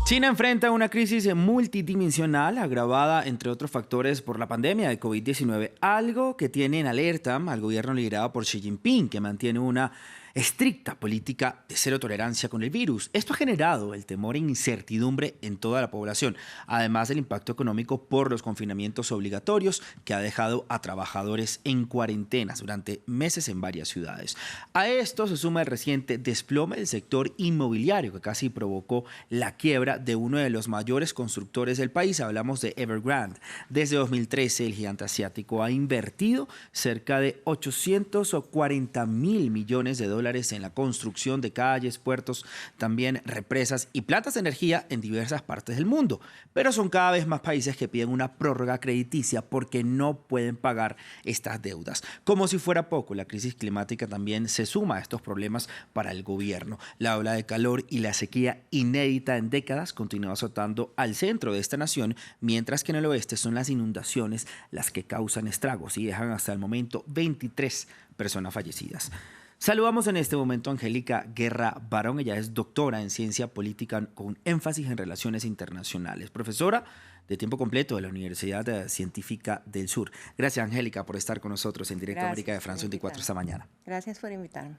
China enfrenta una crisis multidimensional agravada, entre otros factores, por la pandemia de COVID-19, algo que tiene en alerta al gobierno liderado por Xi Jinping, que mantiene una estricta política de cero tolerancia con el virus. Esto ha generado el temor e incertidumbre en toda la población, además del impacto económico por los confinamientos obligatorios que ha dejado a trabajadores en cuarentenas durante meses en varias ciudades. A esto se suma el reciente desplome del sector inmobiliario, que casi provocó la quiebra de uno de los mayores constructores del país. Hablamos de Evergrande. Desde 2013, el gigante asiático ha invertido cerca de 840.000 millones de dólares en la construcción de calles, puertos, también represas y plantas de energía en diversas partes del mundo. Pero son cada vez más países que piden una prórroga crediticia porque no pueden pagar estas deudas. Como si fuera poco, la crisis climática también se suma a estos problemas para el gobierno. La ola de calor y la sequía inédita en décadas continúa azotando al centro de esta nación, mientras que en el oeste son las inundaciones las que causan estragos y dejan hasta el momento 23 personas fallecidas. Saludamos en este momento a Angélica Guerra Barón. Ella es doctora en ciencia política con énfasis en relaciones internacionales, profesora de tiempo completo de la Universidad Científica del Sur. Gracias, Angélica, por estar con nosotros en Directo América de France 24 esta mañana. Gracias por invitarme.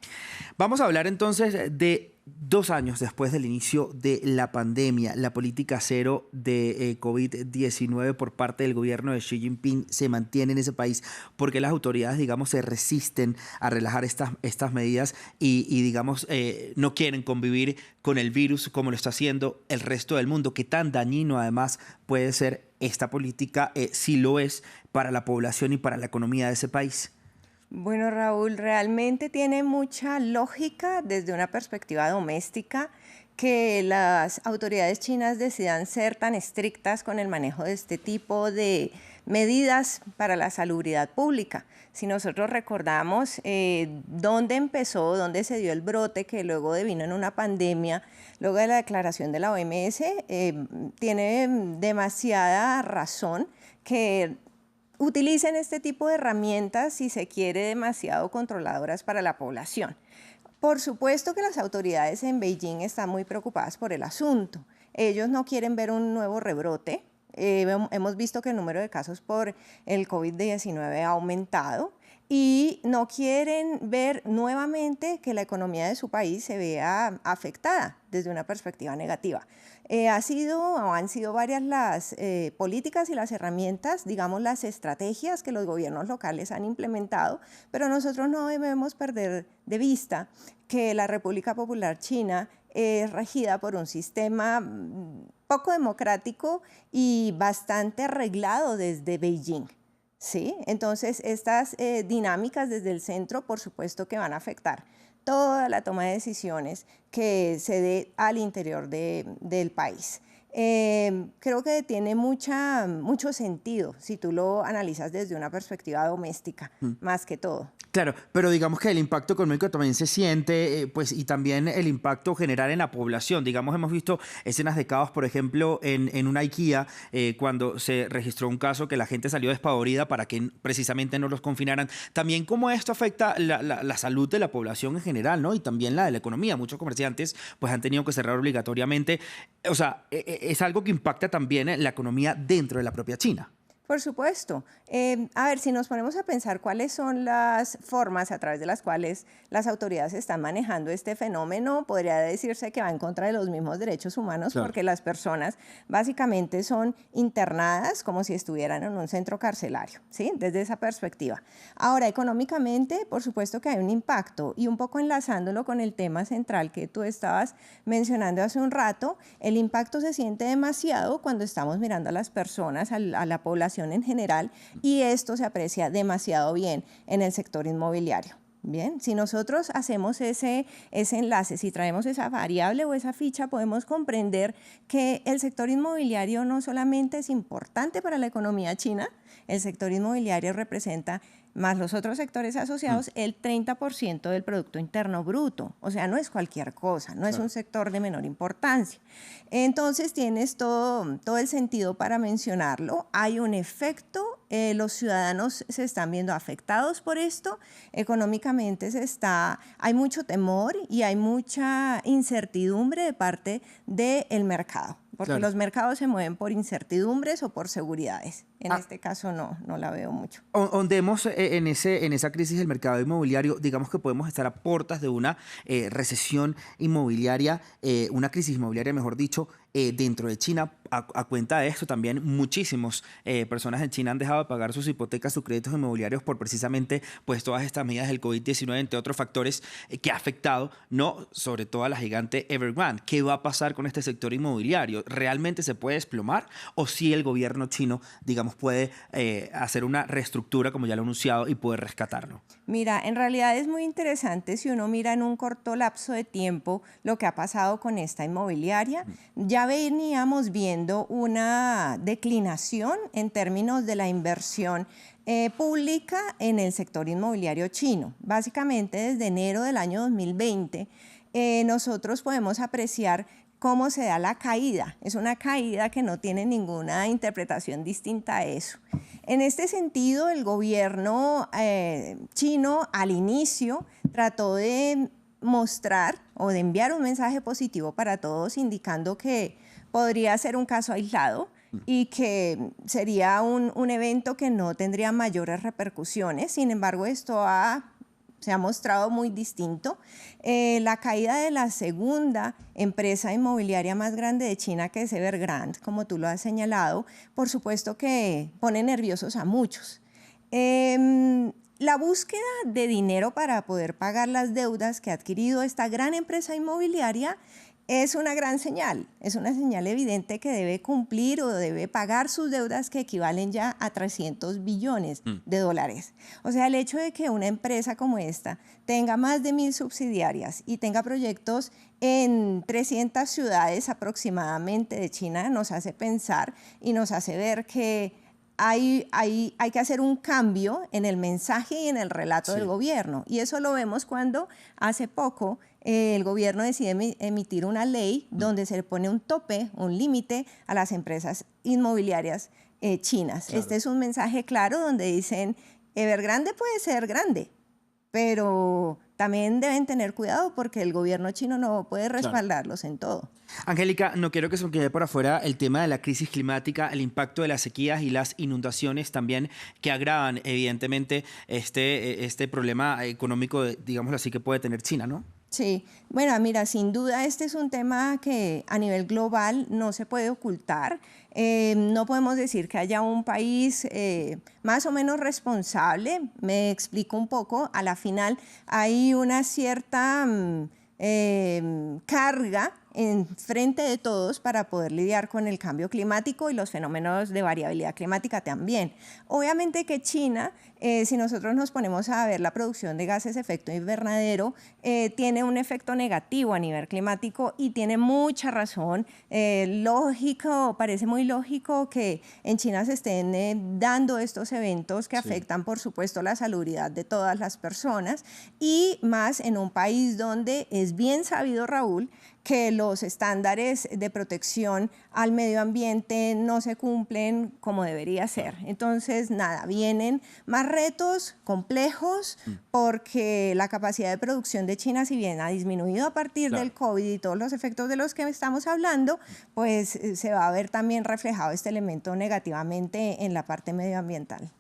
Vamos a hablar entonces de 2 años después del inicio de la pandemia. La política cero de COVID-19 por parte del gobierno de Xi Jinping se mantiene en ese país porque las autoridades, digamos, se resisten a relajar estas medidas y digamos, no quieren convivir con el virus como lo está haciendo el resto del mundo. ¿Qué tan dañino además puede ser esta política, si lo es, para la población y para la economía de ese país? Bueno, Raúl, realmente tiene mucha lógica desde una perspectiva doméstica que las autoridades chinas decidan ser tan estrictas con el manejo de este tipo de medidas para la salubridad pública. Si nosotros recordamos dónde empezó, dónde se dio el brote, que luego devino en una pandemia, luego de la declaración de la OMS, tiene demasiada razón que utilicen este tipo de herramientas si se quiere demasiado controladoras para la población. Por supuesto que las autoridades en Beijing están muy preocupadas por el asunto. Ellos no quieren ver un nuevo rebrote. Hemos visto que el número de casos por el COVID-19 ha aumentado y no quieren ver nuevamente que la economía de su país se vea afectada desde una perspectiva negativa. Han sido varias las políticas y las herramientas, digamos las estrategias que los gobiernos locales han implementado, pero nosotros no debemos perder de vista que la República Popular China es regida por un sistema poco democrático y bastante arreglado desde Beijing. ¿Sí? Entonces, estas dinámicas desde el centro, por supuesto que van a afectar toda la toma de decisiones que se dé al interior del país. Creo que tiene mucho sentido si tú lo analizas desde una perspectiva doméstica, más que todo. Claro, pero digamos que el impacto económico también se siente, pues, y también el impacto general en la población. Digamos, hemos visto escenas de caos, por ejemplo, en una IKEA, cuando se registró un caso que la gente salió despavorida para que precisamente no los confinaran. También cómo esto afecta la salud de la población en general, ¿no? Y también la de la economía. Muchos comerciantes pues han tenido que cerrar obligatoriamente. O sea, es algo que impacta también la economía dentro de la propia China. Por supuesto. A ver, si nos ponemos a pensar cuáles son las formas a través de las cuales las autoridades están manejando este fenómeno, podría decirse que va en contra de los mismos derechos humanos, claro, porque las personas básicamente son internadas como si estuvieran en un centro carcelario, ¿sí? Desde esa perspectiva. Ahora, económicamente, por supuesto que hay un impacto, y un poco enlazándolo con el tema central que tú estabas mencionando hace un rato, el impacto se siente demasiado cuando estamos mirando a las personas, a la población en general, y esto se aprecia demasiado bien en el sector inmobiliario. Bien, si nosotros hacemos ese enlace, si traemos esa variable o esa ficha, podemos comprender que el sector inmobiliario no solamente es importante para la economía china, el sector inmobiliario representa, más los otros sectores asociados, el 30% del Producto Interno Bruto. O sea, no es cualquier cosa, no es un sector de menor importancia. Entonces, tienes todo el sentido para mencionarlo. Hay un efecto, los ciudadanos se están viendo afectados por esto, económicamente hay mucho temor y hay mucha incertidumbre de parte del mercado. porque Claro. los mercados se mueven por incertidumbres o por seguridades. En Ah. este caso no la veo mucho. Ondemos en esa crisis del mercado inmobiliario, digamos que podemos estar a puertas de una recesión inmobiliaria, una crisis inmobiliaria, mejor dicho, dentro de China. A cuenta de esto, también muchísimas personas en China han dejado de pagar sus hipotecas, sus créditos inmobiliarios por precisamente pues, todas estas medidas del COVID-19, entre otros factores que ha afectado, no sobre todo a la gigante Evergrande. ¿Qué va a pasar con este sector inmobiliario? ¿Realmente se puede desplomar o si el gobierno chino, digamos, puede hacer una reestructura, como ya lo ha anunciado, y puede rescatarlo? Mira, en realidad es muy interesante si uno mira en un corto lapso de tiempo lo que ha pasado con esta inmobiliaria. Ya veníamos viendo una declinación en términos de la inversión pública en el sector inmobiliario chino. Básicamente desde enero del año 2020 nosotros podemos apreciar cómo se da la caída. Es una caída que no tiene ninguna interpretación distinta a eso. En este sentido, el gobierno chino al inicio trató de mostrar o de enviar un mensaje positivo para todos, indicando que podría ser un caso aislado y que sería un evento que no tendría mayores repercusiones. Sin embargo, se ha mostrado muy distinto. La caída de la segunda empresa inmobiliaria más grande de China, que es Evergrande, como tú lo has señalado, por supuesto que pone nerviosos a muchos. La búsqueda de dinero para poder pagar las deudas que ha adquirido esta gran empresa inmobiliaria es una gran señal, es una señal evidente que debe cumplir o debe pagar sus deudas que equivalen ya a 300 billones de dólares. O sea, el hecho de que una empresa como esta tenga más de 1.000 subsidiarias y tenga proyectos en 300 ciudades aproximadamente de China nos hace pensar y nos hace ver que hay que hacer un cambio en el mensaje y en el relato del gobierno. Y eso lo vemos cuando hace poco el gobierno decide emitir una ley donde se le pone un tope, un límite a las empresas inmobiliarias chinas. Claro. Este es un mensaje claro donde dicen, Evergrande puede ser grande, pero también deben tener cuidado porque el gobierno chino no puede respaldarlos en todo. Angélica, no quiero que se me quede por afuera el tema de la crisis climática, el impacto de las sequías y las inundaciones también que agravan evidentemente este problema económico, digámoslo así, que puede tener China, ¿no? Sí, bueno, mira, sin duda este es un tema que a nivel global no se puede ocultar. No podemos decir que haya un país más o menos responsable. Me explico un poco. A la final hay una cierta carga en frente de todos para poder lidiar con el cambio climático y los fenómenos de variabilidad climática también. Obviamente que China, si nosotros nos ponemos a ver la producción de gases de efecto invernadero, tiene un efecto negativo a nivel climático y tiene mucha razón. Lógico, parece muy lógico que en China se estén dando estos eventos que afectan, por supuesto, la salubridad de todas las personas y más en un país donde es bien sabido, Raúl, que los estándares de protección al medio ambiente no se cumplen como debería ser. Entonces, nada, vienen más retos complejos porque la capacidad de producción de China, si bien ha disminuido a partir del COVID y todos los efectos de los que estamos hablando, pues se va a ver también reflejado este elemento negativamente en la parte medioambiental.